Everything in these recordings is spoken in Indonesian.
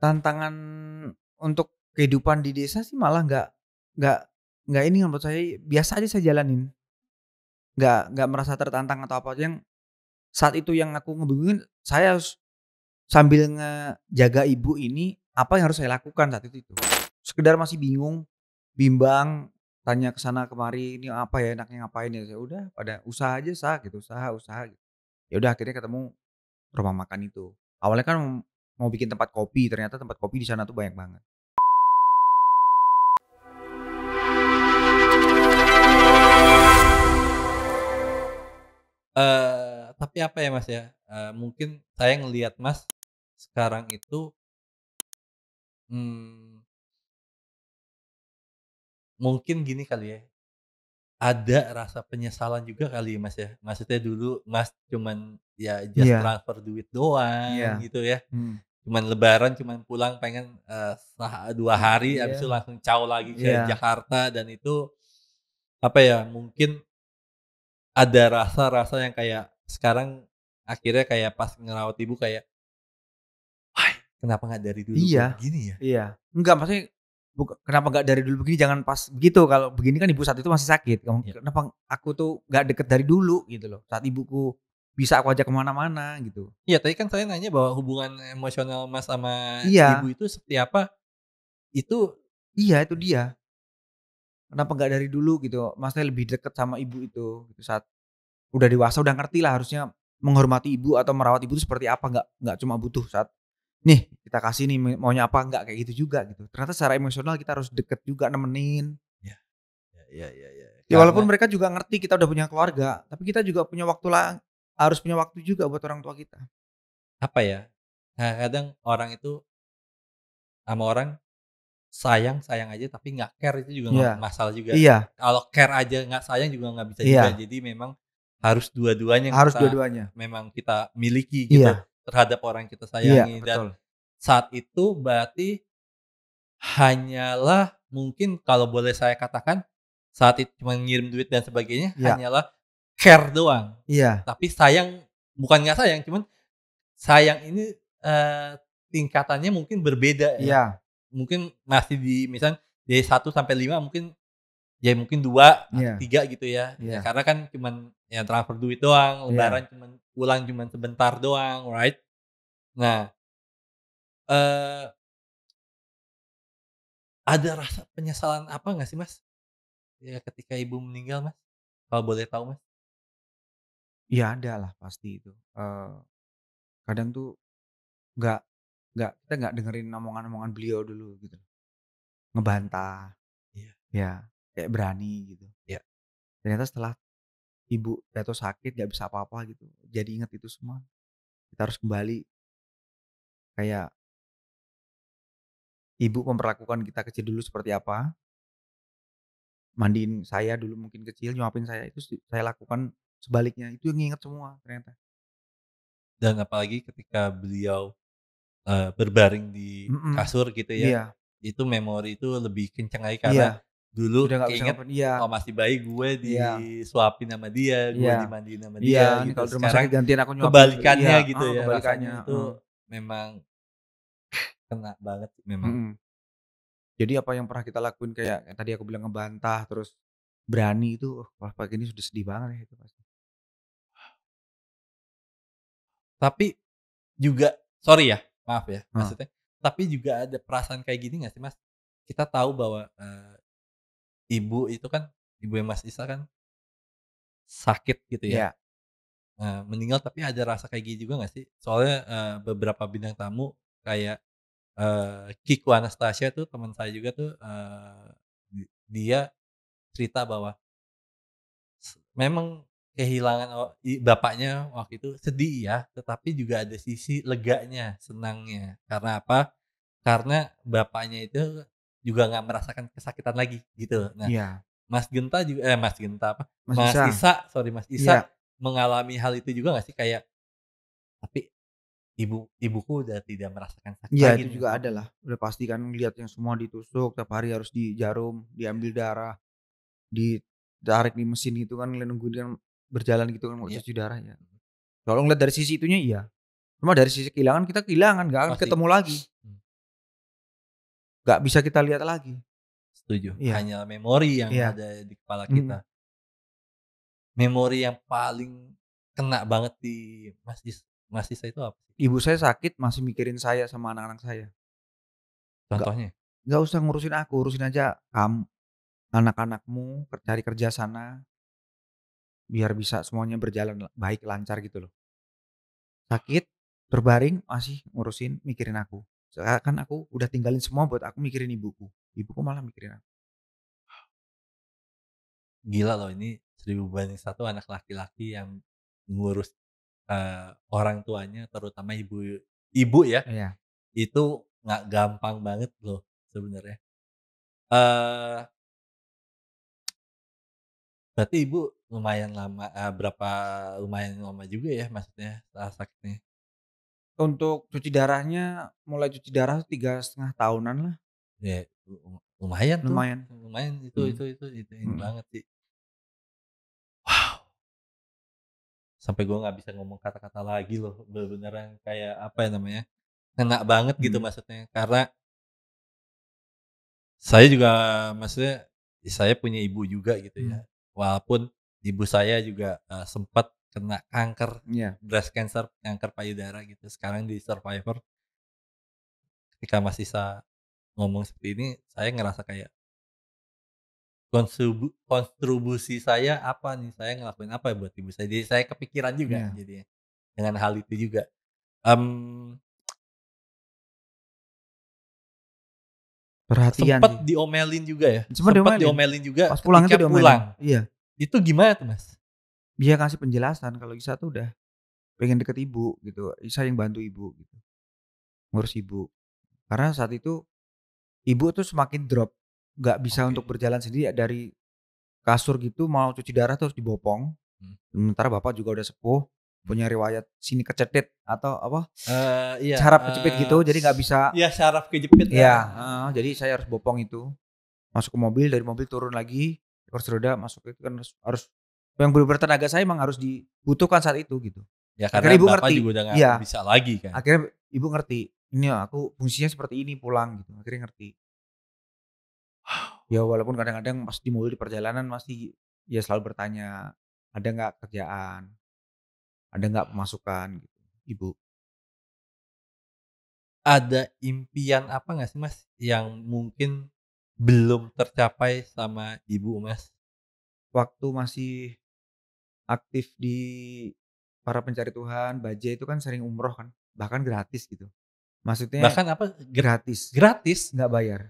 tantangan untuk kehidupan di desa sih malah nggak nggak ini menurut saya biasa aja saya jalanin, nggak merasa tertantang atau apa, yang saat itu yang aku ngebingungin saya harus sambil ngejaga ibu ini, apa yang harus saya lakukan saat itu. Sekedar masih bingung, bimbang, tanya ke sana kemari, "Ini apa ya, enaknya ngapain ya?" Ya udah pada usaha aja gitu, usaha gitu. Ya udah akhirnya ketemu rumah makan itu. Awalnya kan mau bikin tempat kopi, ternyata tempat kopi di sana tuh banyak banget. Tapi apa ya, Mas, ya, mungkin saya ngelihat Mas sekarang itu, mmm, mungkin gini kali ya, ada rasa penyesalan juga kali ya, Mas, ya. Maksudnya dulu Mas cuman ya just Iya transfer duit doang iya, gitu ya, mhm, cuman lebaran cuman pulang pengen, 2 hari habis itu iya langsung caw lagi ke iya Jakarta dan itu, apa ya, mungkin ada rasa-rasa yang kayak sekarang akhirnya kayak pas ngerawat ibu kayak, "Why, kenapa nggak dari dulu gua iya begini ya?" iya. Enggak maksudnya kenapa nggak dari dulu begini, jangan pas begitu, kalau begini kan ibu saat itu masih sakit, Ya. kenapa aku tuh nggak deket dari dulu gitu loh, saat ibuku bisa aku ajak ke mana-mana gitu. Iya, tadi kan saya nanya bahwa hubungan emosional Mas sama ibu Iya itu seperti apa, itu iya itu dia, kenapa nggak dari dulu gitu, maksudnya lebih deket sama ibu itu, gitu saat udah dewasa, udah ngerti lah harusnya menghormati ibu atau merawat ibu itu seperti apa, nggak cuma butuh saat, "Nih kita kasih nih maunya apa," nggak kayak gitu juga gitu. Ternyata secara emosional kita harus deket juga, nemenin. ya ya ya ya ya, Ya walaupun karena mereka juga ngerti kita udah punya keluarga, tapi kita juga punya waktu harus punya waktu juga buat orang tua kita. apa ya, kadang orang itu sama orang sayang, sayang aja tapi nggak care itu juga nggak Iya masalah juga. iya Kalau care aja nggak sayang juga nggak bisa juga. iya, Jadi memang harus dua-duanya yang harus kita dua-duanya. memang kita miliki gitu Iya terhadap orang yang kita iya sayangi dan betul. saat itu berarti hanyalah mungkin kalau boleh saya katakan, saat itu cuma ngirim duit dan sebagainya, Iya hanyalah care doang. iya Tapi sayang bukan nggak sayang, cuman sayang ini, tingkatannya mungkin berbeda ya. iya Mungkin masih di misal dari 1 sampai 5 mungkin, ya mungkin 2 atau iya 3 gitu ya. Ya iya karena kan cuman ya transfer duit doang, iya. lebaran cuman pulang cuman sebentar doang, right? Nah, eee, ada rasa penyesalan apa nggak sih, Mas? Ya ketika ibu meninggal, Mas, kalau boleh tahu, Mas? Iya ada lah pasti itu, kadang tuh nggak kita nggak dengerin omongan-omongan beliau dulu gitu, ngebantah, Iya ya kayak berani gitu. iya. Ternyata setelah ibu jatuh sakit nggak bisa apa-apa gitu, jadi inget itu semua. Kita harus kembali kayak ibu memperlakukan kita kecil dulu seperti apa, mandiin saya dulu mungkin kecil, nyuapin saya, itu saya lakukan sebaliknya, itu yang nginget semua ternyata. Dan apalagi ketika beliau, berbaring di Mhm, kasur gitu ya, iya itu memori itu lebih kencang lagi karena iya, dulu udah nggak bisa keinget ngapain iya kalau masih bayi gue iya disuapin sama dia, gue iya dimandiin sama iya, dia ini gitu. kalau di rumah sakit Sekarang gantian aku nyuapin iya, kebalikannya gitu heeh, ya, kebalikannya, rasanya heeh, itu memang kena banget sih memang. mhm. Jadi apa yang pernah kita lakuin kayak yang tadi aku bilang ngebantah, terus berani itu, wah pagi ini sudah sedih banget ya itu pasti. Tapi juga sorry ya, maaf ya, Heeh, maksudnya, tapi juga ada perasaan kayak gini nggak sih, Mas? Kita tahu bahwa, ibu itu kan, ibunya Mas Isa kan sakit gitu ya, iya meninggal tapi ada rasa kayak gini juga nggak sih? Soalnya, beberapa bintang tamu kayak, Kiko Anastasia tuh teman saya juga tuh, dia cerita bahwa memang kehilangan bapaknya waktu itu sedih ya, tetapi juga ada sisi leganya, senangnya. Karena apa? Karena bapaknya itu juga nggak merasakan kesakitan lagi gitu. Nah, iya, Mas Genta apa, Mas Isa, Mas Isa iya mengalami hal itu juga nggak sih? Kayak, "Tapi ibuku udah tidak merasakan sakit iya lagi itu nih," juga ada gitu. lah, udah pasti kan ngelihat yang semua ditusuk, tiap hari harus di jarum, diambil darah, ditarik di mesin itu kan, nungguin kan berjalan gitu kan buat Iya, cuci darah ya. Kalau ngelihat dari sisi itunya iya, cuma dari sisi kehilangan, kita kehilangan, nggak akan pasti. ketemu lagi. Mmm. nggak bisa kita lihat lagi. setuju. Iya Hanya memori yang iya, ada di kepala mhm. kita. Memori yang paling kena banget di Mas Isa itu apa sih? Ibu saya sakit masih mikirin saya sama anak-anak saya. Nggak Contohnya? nggak usah ngurusin aku, urusin aja anak-anakmu, cari kerja sana, biar bisa semuanya berjalan baik, lancar gitu loh. Sakit, berbaring, masih ngurusin, mikirin aku. Seakan aku udah tinggalin semua buat aku mikirin ibuku. Ibuku malah mikirin aku. Gila loh ini 1000 banding 1 anak laki-laki yang ngurus, orang tuanya terutama ibu ibu ya, Iya, itu nggak gampang banget loh sebenarnya. Eee, Berarti Ibu lumayan lama, lumayan lama juga ya maksudnya sakitnya? untuk cuci darahnya, mulai cuci darah 3,5 tahunan lah, Ya lumayan tuh, lumayan. lumayan Mhm itu ini mhm banget sih. Wow, sampai gua nggak bisa ngomong kata-kata lagi loh, beneran kayak apa ya namanya, ngena banget gitu mhm maksudnya. Karena saya juga maksudnya, saya punya ibu juga gitu ya, mhm. walaupun ibu saya juga, sempet kena kanker, Iya, breast cancer, kanker payudara gitu, sekarang di survivor. Ketika Mas Isa ngomong seperti ini, saya ngerasa kayak kontribusi saya apa nih, saya ngelakuin apa ya buat ibu saya, jadi saya kepikiran juga iya. jadinya, dengan hal itu juga. Mmm, Perhatian Sempet sih. diomelin juga ya, Sempet sempet diomelin, diomelin juga pas pulang itu ketika diomelin. pulang. Iya, Itu gimana tuh, Mas? dia kasih penjelasan kalau Isa tuh udah pengen deket ibu gitu, Isa yang bantu ibu gitu, ngurus ibu. Karena saat itu ibu tuh semakin drop, nggak bisa untuk Oke. berjalan sendiri dari kasur gitu mau cuci darah terus dibopong, Mmm. sementara bapak juga udah sepuh, Mhm. punya riwayat sini kecetit atau apa, Iya, saraf kejepit gitu jadi nggak bisa iya syaraf kejepit lah. iya, heeh, jadi saya harus bopong itu, masuk ke mobil, dari mobil turun lagi, kursi roda masuk itu kan harus harus yang bener-bener tenaga saya emang harus dibutuhkan saat itu gitu. Ya karena Akhirnya ibu Bapak ngerti, juga udah nggak iya, bisa lagi kan? akhirnya ibu ngerti, ini aku fungsinya seperti ini pulang gitu, akhirnya ngerti. Ya walaupun kadang-kadang pas di mobil di perjalanan masih ya selalu bertanya, "Ada nggak kerjaan? Ada nggak pemasukan?" Gitu, ibu. Ada impian apa nggak sih, Mas, yang mungkin belum tercapai sama ibu, Mas? Waktu masih aktif di para pencari Tuhan, Baja itu kan sering umroh kan, bahkan gratis gitu. Maksudnya Bahkan apa, gratis, gratis? nggak bayar.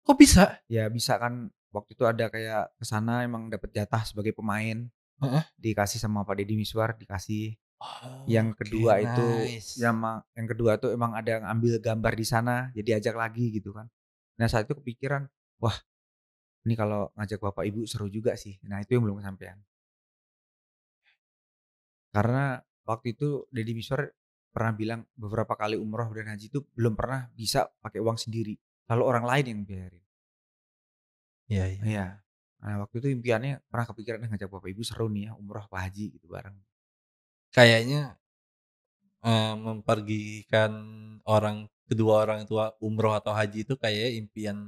Kok bisa? Ya bisa kan waktu itu ada kayak ke sana emang dapat jatah sebagai pemain, Heeh. dikasih sama Pak Deddy Miswar, dikasih. Yang Oke, kedua itu nice. yang kedua tuh emang ada yang ambil gambar di sana, jadi ajak lagi gitu kan. Nah saat itu kepikiran, wah ini kalau ngajak bapak ibu seru juga sih. Nah itu yang belum kesampaian. Karena waktu itu Deddy Miswar pernah bilang beberapa kali umroh dan haji itu belum pernah bisa pakai uang sendiri, selalu orang lain yang bayarin. Iya iya. Iya. Nah waktu itu impiannya pernah kepikiran ngajak bapak ibu seru nih ya umroh apa haji gitu bareng. Kayaknya, mempergikan kedua orang tua umroh atau haji itu kayaknya impian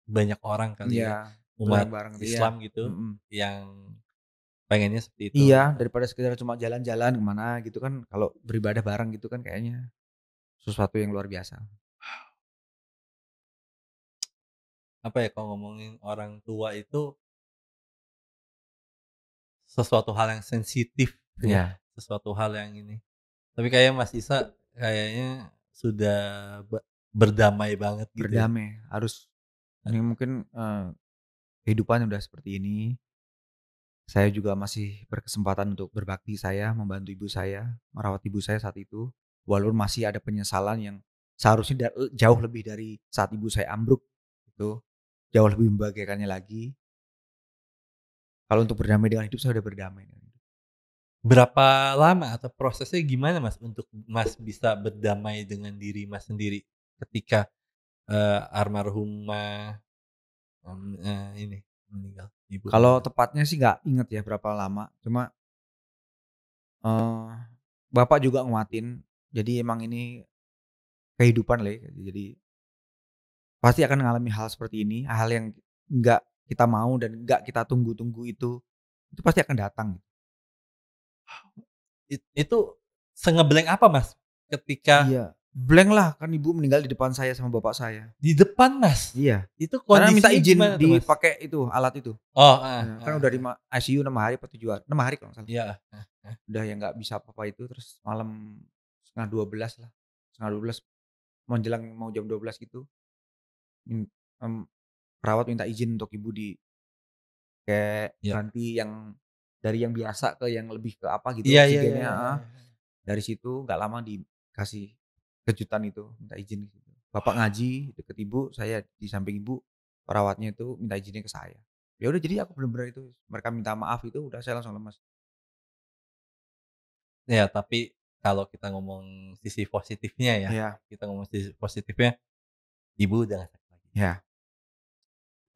banyak orang kali Iya, ya, umat bareng-bareng tuh iya, Islam gitu, mhm. yang pengennya seperti itu Iya, gitu. daripada sekedar cuma jalan-jalan ke mana gitu kan, kalau beribadah bareng gitu kan kayaknya sesuatu yang luar biasa. Apa ya, kalau ngomongin orang tua itu sesuatu hal yang sensitif ya, Iya, sesuatu hal yang ini. Tapi kayaknya Mas Isa kayaknya sudah berdamai banget gitu ya. berdamai, harus ini mungkin, kehidupan udah seperti ini, saya juga masih berkesempatan untuk berbakti saya, membantu ibu saya, merawat ibu saya saat itu, walaupun masih ada penyesalan yang seharusnya jauh lebih dari saat ibu saya ambruk, itu, jauh lebih membahagiakannya lagi. Kalau untuk berdamai dengan hidup, saya udah berdamai dengan hidup. Berapa lama atau prosesnya gimana Mas untuk Mas bisa berdamai dengan diri Mas sendiri ketika, almarhumah, ini meninggal, ibu Kalau meninggal? tepatnya sih nggak inget ya berapa lama, cuma Eee, bapak juga nguatin, jadi emang ini kehidupan Le, jadi pasti akan mengalami hal seperti ini, hal yang nggak kita mau dan nggak kita tunggu-tunggu itu pasti akan datang. Itu se-nge-blank apa, Mas? Ketika Iya, blank lah, kan ibu meninggal di depan saya sama bapak saya. di depan, Mas? Iya, Itu karena minta kondisinya izin gimana tuh, Mas? dipakai itu, alat itu. Oh, heeh Kan heeh udah di heeh. ICU 6 hari apa 7 hari, 6 hari kalau nggak salah. Iya, heeh heeh. Udah yang nggak bisa apa-apa itu, terus malam 11.30 lah, 11.30 menjelang mau jam 12 gitu, min mmm, perawat minta izin untuk ibu kayak Iya. ganti yang dari yang biasa ke yang lebih ke apa gitu Iya iya iya oksigennya, iya heeh. iya. Dari situ nggak lama dikasih kejutan itu, minta izin gitu. Bapak ngaji deket ibu, saya di samping ibu, perawatnya itu minta izinnya ke saya. Ya udah jadi aku bener-bener itu, mereka minta maaf itu udah saya langsung lemes. Ya, tapi kalau kita ngomong sisi positifnya ya, Iya, kita ngomong sisi positifnya, ibu udah nggak sakit lagi. iya,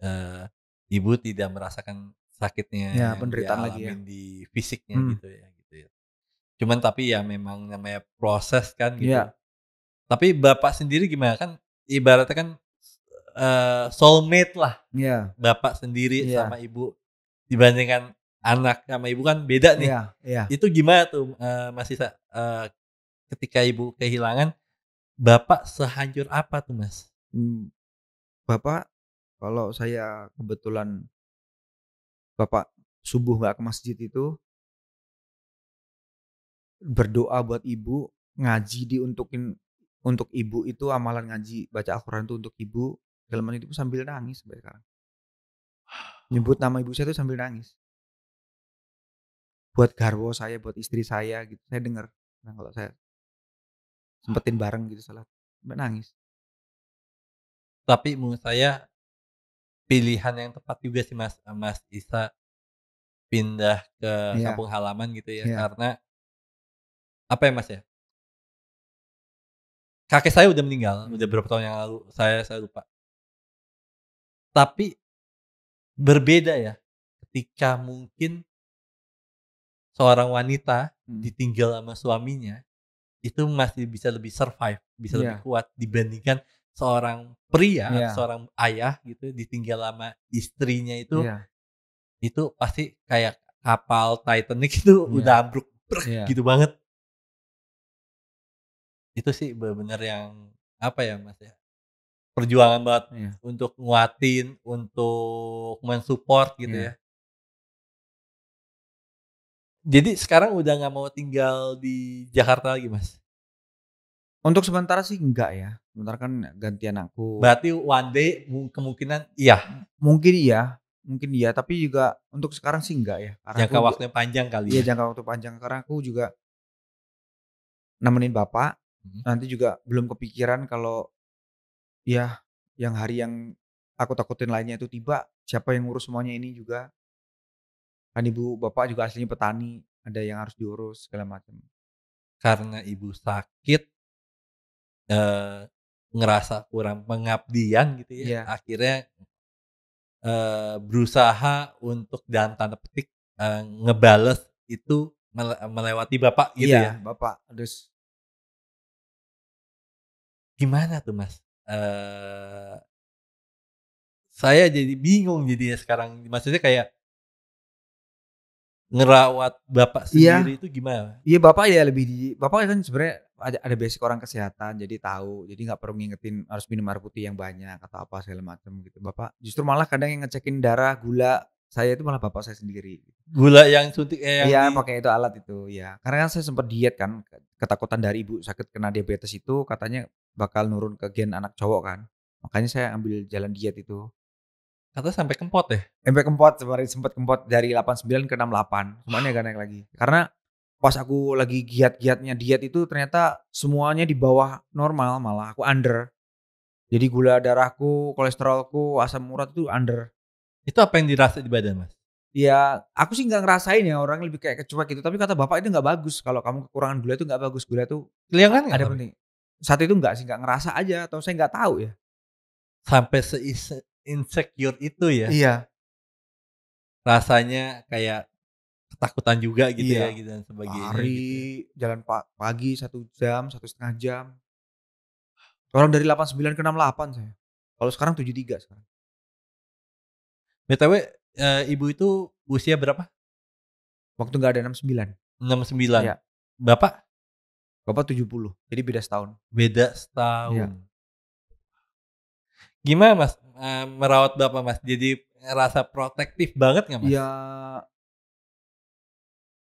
Eee, Ibu tidak merasakan sakitnya iya yang dia penderitaan lagi ya. alamin di fisiknya Mhm, gitu ya. Cuman tapi ya memang namanya proses kan gitu. iya, Tapi Bapak sendiri gimana? Kan ibaratnya kan, soulmate lah iya, Bapak sendiri iya, sama Ibu, dibandingkan anak sama Ibu kan beda nih. iya, iya. Itu gimana tuh, Mas Isa, ketika Ibu kehilangan, Bapak sehancur apa tuh, Mas? Bapak kalau saya kebetulan Bapak subuh nggak ke masjid itu, berdoa buat ibu, ngaji diuntukin untuk ibu itu amalan ngaji baca Al-Quran itu untuk ibu, dalam itu sambil nangis sampai sekarang. Nyebut nama ibu saya itu sambil nangis. Buat garwo saya, buat istri saya gitu, saya denger. Nah kalau saya sempetin bareng gitu salat, sampai nangis. Tapi menurut saya pilihan yang tepat juga sih Mas Isa pindah ke Iya, kampung halaman gitu ya, iya, karena apa ya, Mas, ya, kakek saya udah meninggal, udah mhm, berapa tahun yang lalu, saya lupa. Tapi berbeda ya, ketika mungkin seorang wanita mhm, ditinggal sama suaminya, itu masih bisa lebih survive, bisa lebih iya, kuat dibandingkan seorang pria atau iya, seorang ayah gitu ditinggal sama istrinya iya, itu pasti kayak kapal Titanic itu iya, udah ambruk iya, gitu banget. Itu sih bener-bener yang apa ya, Mas, ya, perjuangan banget iya, untuk nguatin, untuk men-support gitu ya. iya. Jadi sekarang udah nggak mau tinggal di Jakarta lagi, Mas? Untuk sementara sih enggak ya, sementara kan gantian aku. Berarti one day kemungkinan iya, Mungkin iya, tapi juga untuk sekarang sih enggak ya, karena jangka aku waktunya panjang kali iya ya? jangka waktu panjang, karena aku juga nemenin bapak, Mhm. nanti juga belum kepikiran kalau ya yang hari yang aku takutin lainnya itu tiba, siapa yang ngurus semuanya ini juga, kan ibu bapak juga aslinya petani, ada yang harus diurus segala macam. Karena ibu sakit, eee, ngerasa kurang pengabdian gitu ya, Iya, akhirnya, berusaha untuk dalam tanda petik, ngebales itu melewati Bapak gitu iya ya? bapak, terus Gimana tuh, Mas? Eee, saya jadi bingung jadinya sekarang, maksudnya kayak ngerawat bapak iya. sendiri itu gimana? Iya bapak ya lebih bapak kan sebenarnya ada basic orang kesehatan jadi tahu, jadi nggak perlu ngingetin harus minum air putih yang banyak atau apa segala macam gitu. Bapak justru malah kadang yang ngecekin darah, gula, saya itu malah bapak saya sendiri. Gula yang suntik yang Iya di pakai itu alat itu, iya. Karena kan saya sempat diet kan, ketakutan dari ibu sakit kena diabetes itu katanya bakal nurun ke gen anak cowok kan. Makanya saya ambil jalan diet itu. katanya sampai kempot ya? Sampai kempot, kemarin sempet kempot dari 89 ke 68, cuman ya agak naik lagi. Karena pas aku lagi giat-giatnya diet itu ternyata semuanya di bawah normal malah, aku under. Jadi gula darahku, kolesterolku, asam urat itu under. Itu apa yang dirasa di badan, Mas? Ya aku sih nggak ngerasain ya, orang lebih kayak kecuek gitu, tapi kata bapak itu nggak bagus, kalau kamu kekurangan gula itu nggak bagus, gula itu Kehilangan nggak ada tapi? penting. Saat itu nggak sih, nggak ngerasa aja atau saya nggak tahu ya. Sampai insecure itu ya? Iya, Rasanya kayak ketakutan juga gitu ya, iya. gitu dan sebagainya Lari, gitu ya. jalan pagi 1 jam, 1,5 jam. Orang dari 89 ke 68 saya. Kalau sekarang 73 sekarang. BTW, ibu itu usia berapa? Waktu nggak ada 69. 69. Iya, Bapak? bapak 70, jadi beda setahun. Beda Iya. setahun. Gimana Mas, merawat bapak Mas? Jadi ngerasa protektif banget nggak Mas? Ya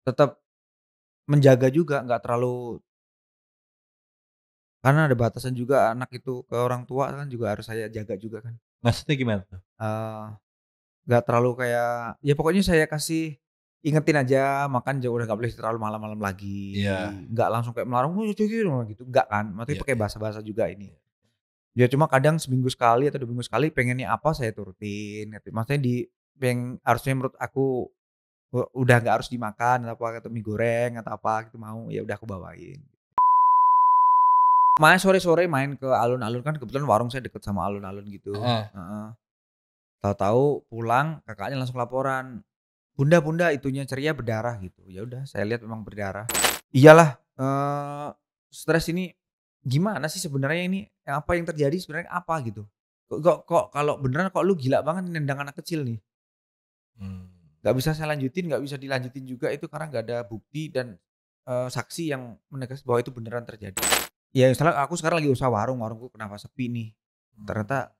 tetap menjaga juga, nggak terlalu, karena ada batasan juga anak itu ke orang tua kan juga harus saya jaga juga kan. Maksudnya gimana tuh? Eee, nggak terlalu kayak ya pokoknya saya kasih ingetin aja makan udah nggak boleh terlalu malam-malam Iya, lagi, nggak langsung kayak melarang, "Woi gitu," enggak kan, maksudnya iya, pakai iya, bahasa-bahasa juga ini. iya. Ya cuma kadang seminggu sekali atau 2 minggu sekali pengennya apa saya turutin gitu, maksudnya yang harusnya menurut aku udah nggak harus dimakan atau apa, atau mie goreng atau apa gitu mau, ya udah aku bawain. Main sore-sore main ke alun-alun, kan kebetulan warung saya deket sama alun-alun gitu, Heeh. heeh. Tahu-tahu pulang kakaknya langsung laporan, "Bunda bunda itunya ceria berdarah," gitu. Ya udah saya lihat memang berdarah. Iyalah, stres ini gimana sih sebenarnya ini, apa yang terjadi sebenarnya apa gitu. Kok kalau beneran kok lu gila banget nendang anak kecil nih. Mmm. Nggak bisa saya lanjutin, nggak bisa dilanjutin juga itu karena nggak ada bukti dan, saksi yang menegas bahwa itu beneran terjadi. Ya misalnya aku sekarang lagi usaha warung, warungku kenapa sepi nih, Mmm. ternyata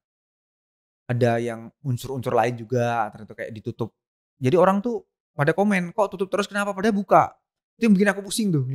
ada yang unsur-unsur lain juga, ternyata kayak ditutup. Jadi orang tuh pada komen, "Kok tutup terus kenapa?" Padahal buka. Itu yang bikin aku pusing tuh,